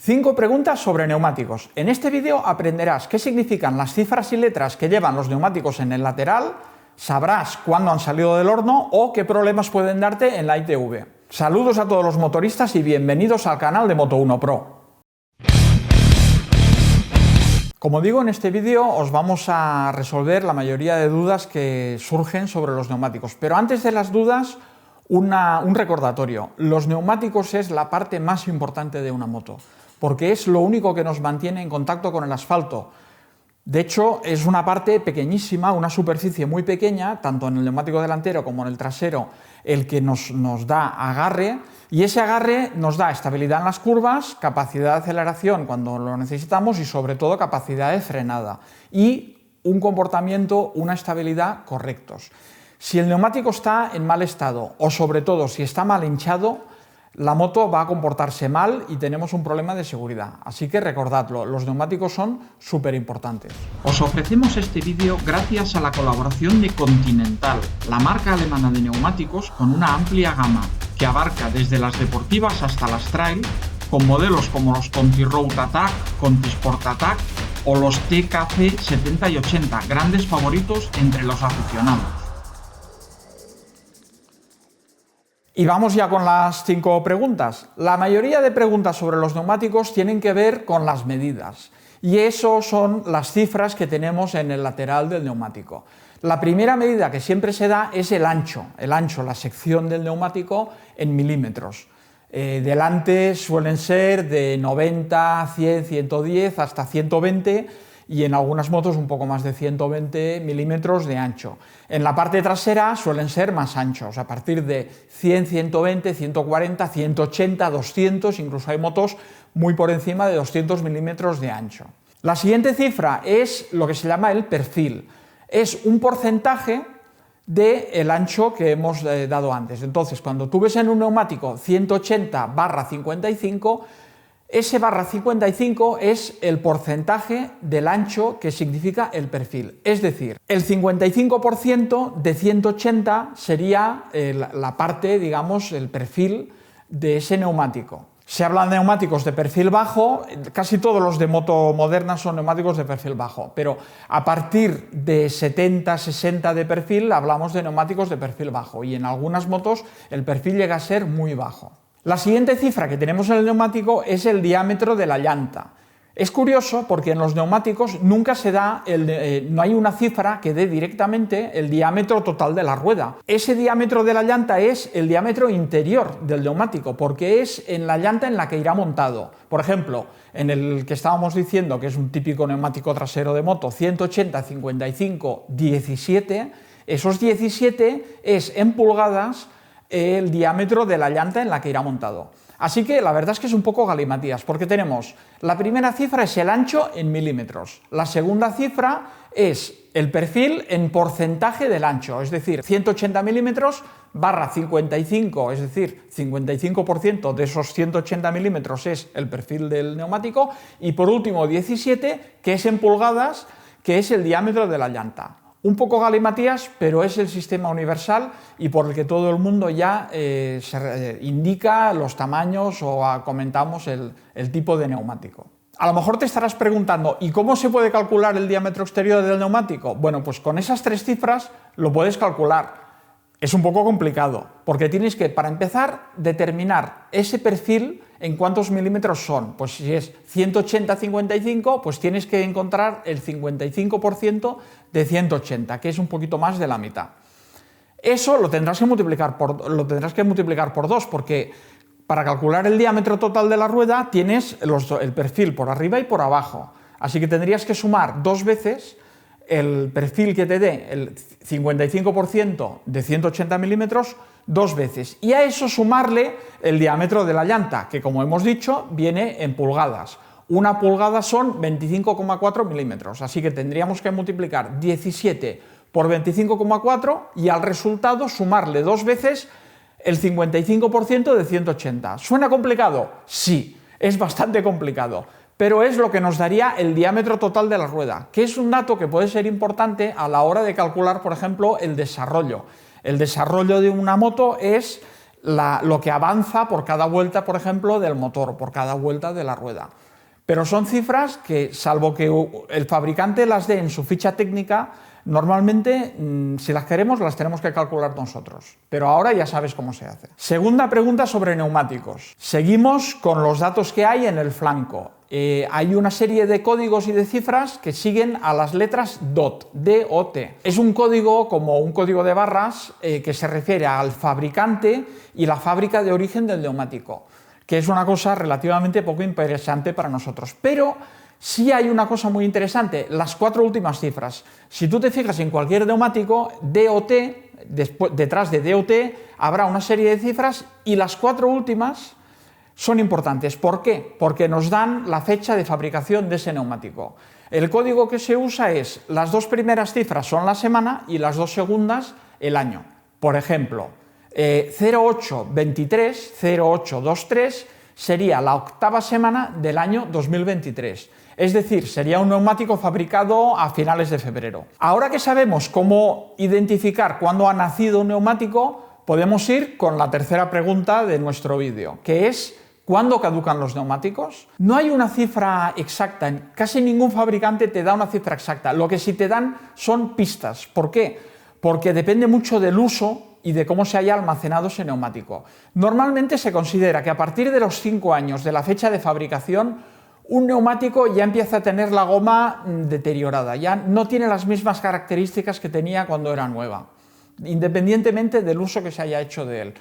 5 preguntas sobre neumáticos. En este vídeo aprenderás qué significan las cifras y letras que llevan los neumáticos en el lateral, sabrás cuándo han salido del horno o qué problemas pueden darte en la ITV. Saludos a todos los motoristas y bienvenidos al canal de Moto1 Pro. Como digo, en este vídeo os vamos a resolver la mayoría de dudas que surgen sobre los neumáticos. Pero antes de las dudas, un recordatorio. Los neumáticos es la parte más importante de una moto, porque es lo único que nos mantiene en contacto con el asfalto. De hecho, es una parte pequeñísima, una superficie muy pequeña, tanto en el neumático delantero como en el trasero, el que nos da agarre, y ese agarre nos da estabilidad en las curvas, capacidad de aceleración cuando lo necesitamos y sobre todo capacidad de frenada y un comportamiento, una estabilidad correctos. Si el neumático está en mal estado o sobre todo si está mal hinchado, la moto va a comportarse mal y tenemos un problema de seguridad. Así que recordadlo, los neumáticos son súper importantes. Os ofrecemos este vídeo gracias a la colaboración de Continental, la marca alemana de neumáticos con una amplia gama que abarca desde las deportivas hasta las trail, con modelos como los Conti Road Attack, Conti Sport Attack o los TKC 70 y 80, grandes favoritos entre los aficionados. Y vamos ya con las 5 preguntas. La mayoría de preguntas sobre los neumáticos tienen que ver con las medidas. Y eso son las cifras que tenemos en el lateral del neumático. La primera medida que siempre se da es el ancho, la sección del neumático en milímetros. Delante suelen ser de 90, 100, 110 hasta 120 y en algunas motos un poco más de 120 milímetros de ancho. En la parte trasera suelen ser más anchos, a partir de 100, 120, 140, 180, 200, incluso hay motos muy por encima de 200 milímetros de ancho. La siguiente cifra es lo que se llama el perfil. Es un porcentaje del ancho que hemos dado antes. Entonces, cuando tú ves en un neumático 180/55, ese /55 es el porcentaje del ancho que significa el perfil. Es decir, el 55% de 180 sería la parte, digamos, el perfil de ese neumático. Se habla de neumáticos de perfil bajo, casi todos los de moto moderna son neumáticos de perfil bajo, pero a partir de 70, 60 de perfil hablamos de neumáticos de perfil bajo y en algunas motos el perfil llega a ser muy bajo. La siguiente cifra que tenemos en el neumático es el diámetro de la llanta. Es curioso porque en los neumáticos nunca se da, no hay una cifra que dé directamente el diámetro total de la rueda. Ese diámetro de la llanta es el diámetro interior del neumático, porque es en la llanta en la que irá montado. Por ejemplo, en el que estábamos diciendo que es un típico neumático trasero de moto, 180, 55, 17, esos 17 es en pulgadas el diámetro de la llanta en la que irá montado. Así que la verdad es que es un poco galimatías, porque tenemos la primera cifra es el ancho en milímetros, la segunda cifra es el perfil en porcentaje del ancho, es decir, 180 milímetros /55, es decir, 55% de esos 180 milímetros es el perfil del neumático, y por último 17, que es en pulgadas, que es el diámetro de la llanta. Un poco galimatías, pero es el sistema universal y por el que todo el mundo ya indica los tamaños o comentamos el tipo de neumático. A lo mejor te estarás preguntando, ¿y cómo se puede calcular el diámetro exterior del neumático? Bueno, pues con esas 3 cifras lo puedes calcular. Es un poco complicado, porque tienes que, para empezar, determinar ese perfil en cuántos milímetros son. Pues si es 180/55, pues tienes que encontrar el 55% de 180, que es un poquito más de la mitad. Eso lo tendrás que multiplicar por 2, porque para calcular el diámetro total de la rueda tienes el perfil por arriba y por abajo. Así que tendrías que sumar 2 veces el perfil que te dé el 55% de 180 milímetros 2 veces y a eso sumarle el diámetro de la llanta, que como hemos dicho viene en pulgadas. Una pulgada son 25,4 milímetros, así que tendríamos que multiplicar 17 por 25,4 y al resultado sumarle 2 veces el 55% de 180. ¿Suena complicado? Sí, es bastante complicado, pero es lo que nos daría el diámetro total de la rueda, que es un dato que puede ser importante a la hora de calcular, por ejemplo, el desarrollo. El desarrollo de una moto es lo que avanza por cada vuelta, por ejemplo, del motor, por cada vuelta de la rueda. Pero son cifras que, salvo que el fabricante las dé en su ficha técnica, normalmente, si las queremos, las tenemos que calcular nosotros. Pero ahora ya sabes cómo se hace. Segunda pregunta sobre neumáticos. Seguimos con los datos que hay en el flanco. Hay una serie de códigos y de cifras que siguen a las letras DOT, D-O-T. Es un código como un código de barras que se refiere al fabricante y la fábrica de origen del neumático, que es una cosa relativamente poco interesante para nosotros. Pero sí hay una cosa muy interesante, las 4 últimas cifras. Si tú te fijas en cualquier neumático, DOT, detrás de DOT habrá una serie de cifras y las 4 últimas son importantes. ¿Por qué? Porque nos dan la fecha de fabricación de ese neumático. El código que se usa es, las 2 primeras cifras son la semana y las 2 segundas el año. Por ejemplo, 0823, 0823 sería la 8ª semana del año 2023. Es decir, sería un neumático fabricado a finales de febrero. Ahora que sabemos cómo identificar cuándo ha nacido un neumático, podemos ir con la tercera pregunta de nuestro vídeo, que es ¿cuándo caducan los neumáticos? No hay una cifra exacta, casi ningún fabricante te da una cifra exacta. Lo que sí te dan son pistas. ¿Por qué? Porque depende mucho del uso y de cómo se haya almacenado ese neumático. Normalmente se considera que a partir de los 5 años de la fecha de fabricación, un neumático ya empieza a tener la goma deteriorada, ya no tiene las mismas características que tenía cuando era nueva, independientemente del uso que se haya hecho de él.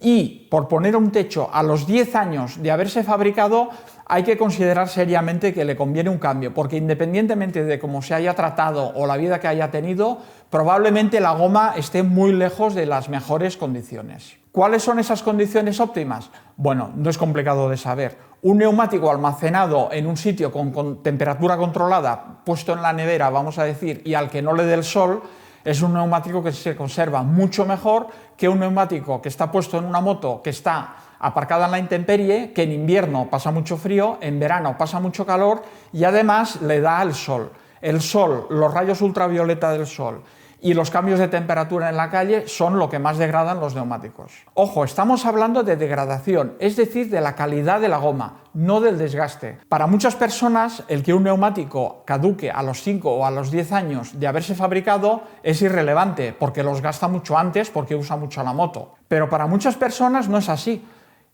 Y, por poner un techo, a los 10 años de haberse fabricado, hay que considerar seriamente que le conviene un cambio, porque independientemente de cómo se haya tratado o la vida que haya tenido, probablemente la goma esté muy lejos de las mejores condiciones. ¿Cuáles son esas condiciones óptimas? Bueno, no es complicado de saber. Un neumático almacenado en un sitio con temperatura controlada, puesto en la nevera, vamos a decir, y al que no le dé el sol, es un neumático que se conserva mucho mejor que un neumático que está puesto en una moto que está aparcada en la intemperie, que en invierno pasa mucho frío, en verano pasa mucho calor y además le da el sol. El sol, los rayos ultravioleta del sol y los cambios de temperatura en la calle son lo que más degradan los neumáticos. Ojo, estamos hablando de degradación, es decir, de la calidad de la goma, no del desgaste. Para muchas personas, el que un neumático caduque a los 5 o a los 10 años de haberse fabricado es irrelevante, porque los gasta mucho antes, porque usa mucho la moto. Pero para muchas personas no es así.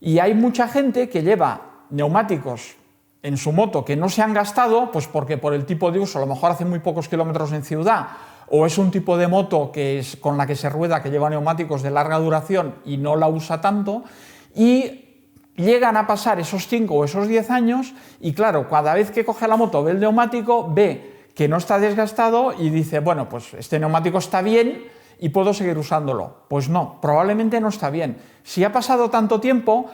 Y hay mucha gente que lleva neumáticos en su moto que no se han gastado, pues porque por el tipo de uso, a lo mejor hace muy pocos kilómetros en ciudad, o es un tipo de moto con la que se rueda, que lleva neumáticos de larga duración y no la usa tanto, y llegan a pasar esos 5 o esos 10 años y claro, cada vez que coge la moto ve el neumático, ve que no está desgastado y dice, bueno, pues este neumático está bien y puedo seguir usándolo. Pues no, probablemente no está bien. Si ha pasado tanto tiempo,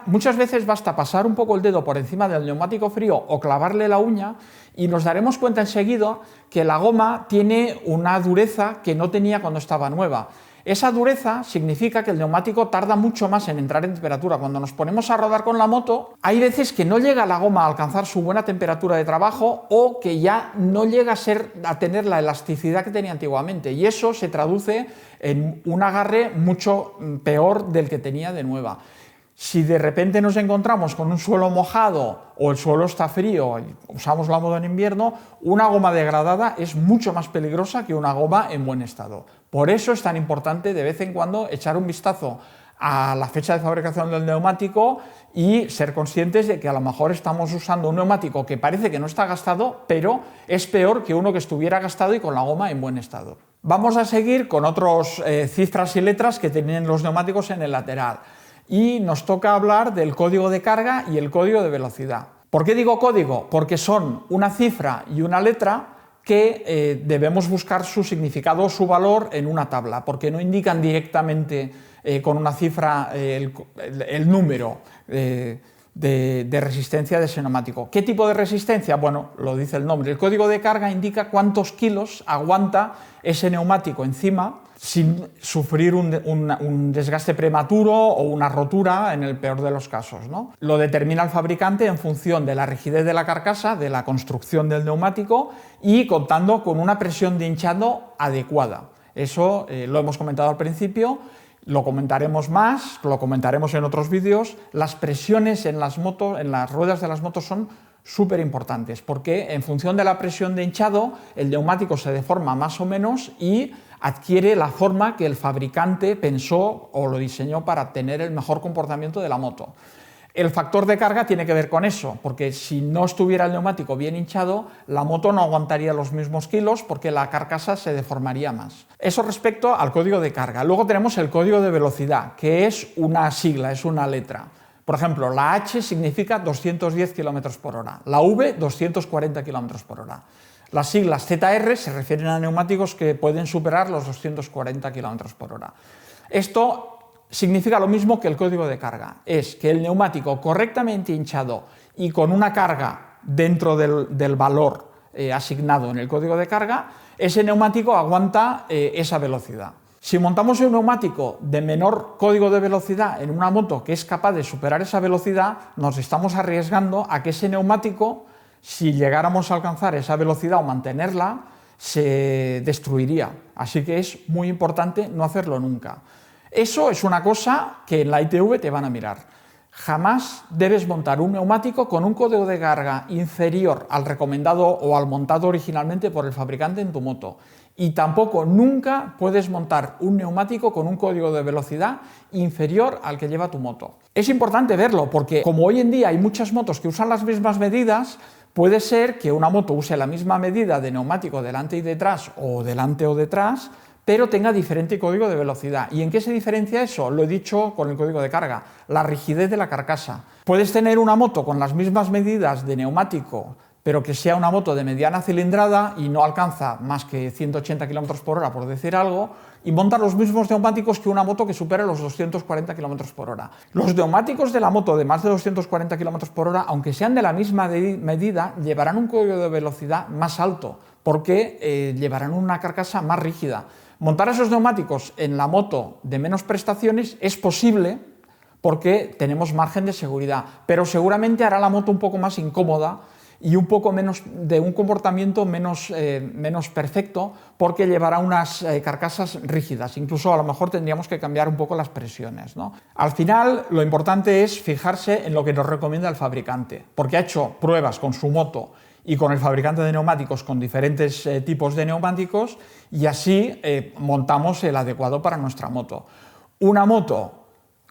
muchas veces basta pasar un poco el dedo por encima del neumático frío o clavarle la uña y nos daremos cuenta enseguida que la goma tiene una dureza que no tenía cuando estaba nueva. Esa dureza significa que el neumático tarda mucho más en entrar en temperatura. Cuando nos ponemos a rodar con la moto, hay veces que no llega la goma a alcanzar su buena temperatura de trabajo o que ya no llega a tener la elasticidad que tenía antiguamente y eso se traduce en un agarre mucho peor del que tenía de nueva. Si de repente nos encontramos con un suelo mojado o el suelo está frío y usamos la moto en invierno, una goma degradada es mucho más peligrosa que una goma en buen estado. Por eso es tan importante de vez en cuando echar un vistazo a la fecha de fabricación del neumático y ser conscientes de que a lo mejor estamos usando un neumático que parece que no está gastado, pero es peor que uno que estuviera gastado y con la goma en buen estado. Vamos a seguir con otras cifras y letras que tienen los neumáticos en el lateral. Y nos toca hablar del código de carga y el código de velocidad. ¿Por qué digo código? Porque son una cifra y una letra que debemos buscar su significado o su valor en una tabla, porque no indican directamente con una cifra el número de resistencia de ese neumático. ¿Qué tipo de resistencia? Bueno, lo dice el nombre. El código de carga indica cuántos kilos aguanta ese neumático encima sin sufrir un desgaste prematuro o una rotura en el peor de los casos, ¿no? Lo determina el fabricante en función de la rigidez de la carcasa, de la construcción del neumático y contando con una presión de hinchado adecuada. Eso lo hemos comentado al principio. Lo comentaremos más, lo comentaremos en otros vídeos. Las presiones en las ruedas de las motos son súper importantes, porque en función de la presión de hinchado, el neumático se deforma más o menos y adquiere la forma que el fabricante pensó o lo diseñó para tener el mejor comportamiento de la moto. El factor de carga tiene que ver con eso, porque si no estuviera el neumático bien hinchado, la moto no aguantaría los mismos kilos porque la carcasa se deformaría más. Eso respecto al código de carga. Luego tenemos el código de velocidad, que es una sigla, es una letra. Por ejemplo, la H significa 210 km por hora, la V 240 km por hora. Las siglas ZR se refieren a neumáticos que pueden superar los 240 km por hora. Esto significa lo mismo que el código de carga, es que el neumático correctamente hinchado y con una carga dentro del valor asignado en el código de carga, ese neumático aguanta esa velocidad. Si montamos un neumático de menor código de velocidad en una moto que es capaz de superar esa velocidad, nos estamos arriesgando a que ese neumático, si llegáramos a alcanzar esa velocidad o mantenerla, se destruiría. Así que es muy importante no hacerlo nunca. Eso es una cosa que en la ITV te van a mirar. Jamás debes montar un neumático con un código de carga inferior al recomendado o al montado originalmente por el fabricante en tu moto. Y tampoco nunca puedes montar un neumático con un código de velocidad inferior al que lleva tu moto. Es importante verlo porque como hoy en día hay muchas motos que usan las mismas medidas, puede ser que una moto use la misma medida de neumático delante y detrás o delante o detrás, pero tenga diferente código de velocidad. ¿Y en qué se diferencia eso? Lo he dicho con el código de carga, la rigidez de la carcasa. Puedes tener una moto con las mismas medidas de neumático, pero que sea una moto de mediana cilindrada y no alcanza más que 180 km por hora, por decir algo, y monta los mismos neumáticos que una moto que supere los 240 km por hora. Los neumáticos de la moto de más de 240 km por hora, aunque sean de la misma medida, llevarán un código de velocidad más alto, porque llevarán una carcasa más rígida. Montar esos neumáticos en la moto de menos prestaciones es posible porque tenemos margen de seguridad, pero seguramente hará la moto un poco más incómoda y un poco menos de un comportamiento menos perfecto porque llevará unas carcasas rígidas. Incluso a lo mejor tendríamos que cambiar un poco las presiones, ¿no? Al final lo importante es fijarse en lo que nos recomienda el fabricante, porque ha hecho pruebas con su moto y con el fabricante de neumáticos con diferentes tipos de neumáticos y así montamos el adecuado para nuestra moto. Una moto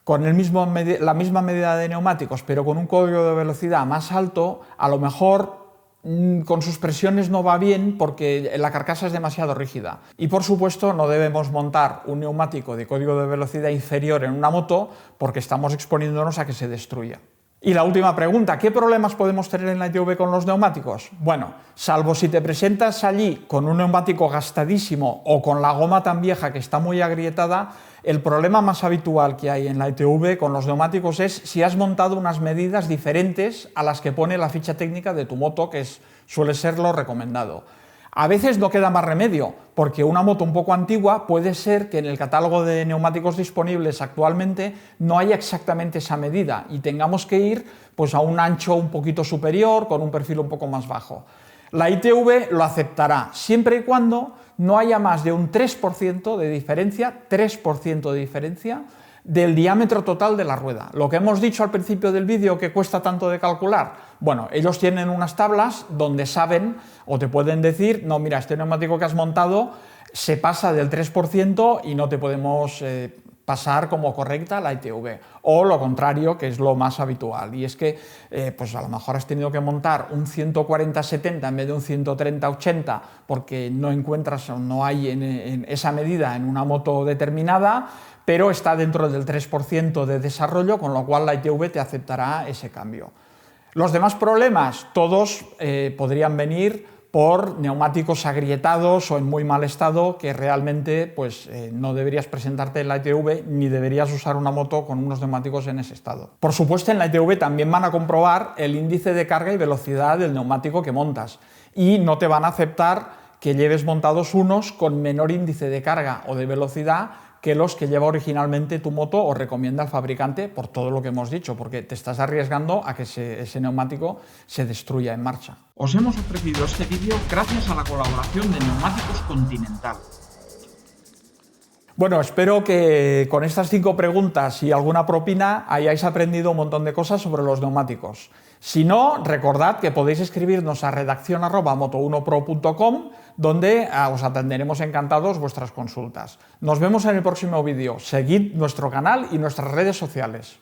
con la misma medida de neumáticos pero con un código de velocidad más alto, a lo mejor con sus presiones no va bien porque la carcasa es demasiado rígida. Y por supuesto no debemos montar un neumático de código de velocidad inferior en una moto porque estamos exponiéndonos a que se destruya. Y la última pregunta, ¿qué problemas podemos tener en la ITV con los neumáticos? Bueno, salvo si te presentas allí con un neumático gastadísimo o con la goma tan vieja que está muy agrietada, el problema más habitual que hay en la ITV con los neumáticos es si has montado unas medidas diferentes a las que pone la ficha técnica de tu moto, que suele ser lo recomendado. A veces no queda más remedio, porque una moto un poco antigua puede ser que en el catálogo de neumáticos disponibles actualmente no haya exactamente esa medida y tengamos que ir pues, a un ancho un poquito superior, con un perfil un poco más bajo. La ITV lo aceptará, siempre y cuando no haya más de un 3% de diferencia, del diámetro total de la rueda. Lo que hemos dicho al principio del vídeo que cuesta tanto de calcular, bueno, ellos tienen unas tablas donde saben o te pueden decir, no, mira, este neumático que has montado se pasa del 3% y no te podemos pasar como correcta la ITV. O lo contrario, que es lo más habitual, y es que pues a lo mejor has tenido que montar un 140-70 en vez de un 130-80 porque no encuentras o no hay en esa medida en una moto determinada, pero está dentro del 3% de desarrollo, con lo cual la ITV te aceptará ese cambio. Los demás problemas, todos podrían venir por neumáticos agrietados o en muy mal estado, que realmente pues, no deberías presentarte en la ITV ni deberías usar una moto con unos neumáticos en ese estado. Por supuesto, en la ITV también van a comprobar el índice de carga y velocidad del neumático que montas y no te van a aceptar que lleves montados unos con menor índice de carga o de velocidad que los que lleva originalmente tu moto o recomienda el fabricante, por todo lo que hemos dicho, porque te estás arriesgando a que ese neumático se destruya en marcha. Os hemos ofrecido este vídeo gracias a la colaboración de Neumáticos Continental. Bueno, espero que con estas 5 preguntas y alguna propina hayáis aprendido un montón de cosas sobre los neumáticos. Si no, recordad que podéis escribirnos a redaccion@moto1pro.com, donde os atenderemos encantados vuestras consultas. Nos vemos en el próximo vídeo. Seguid nuestro canal y nuestras redes sociales.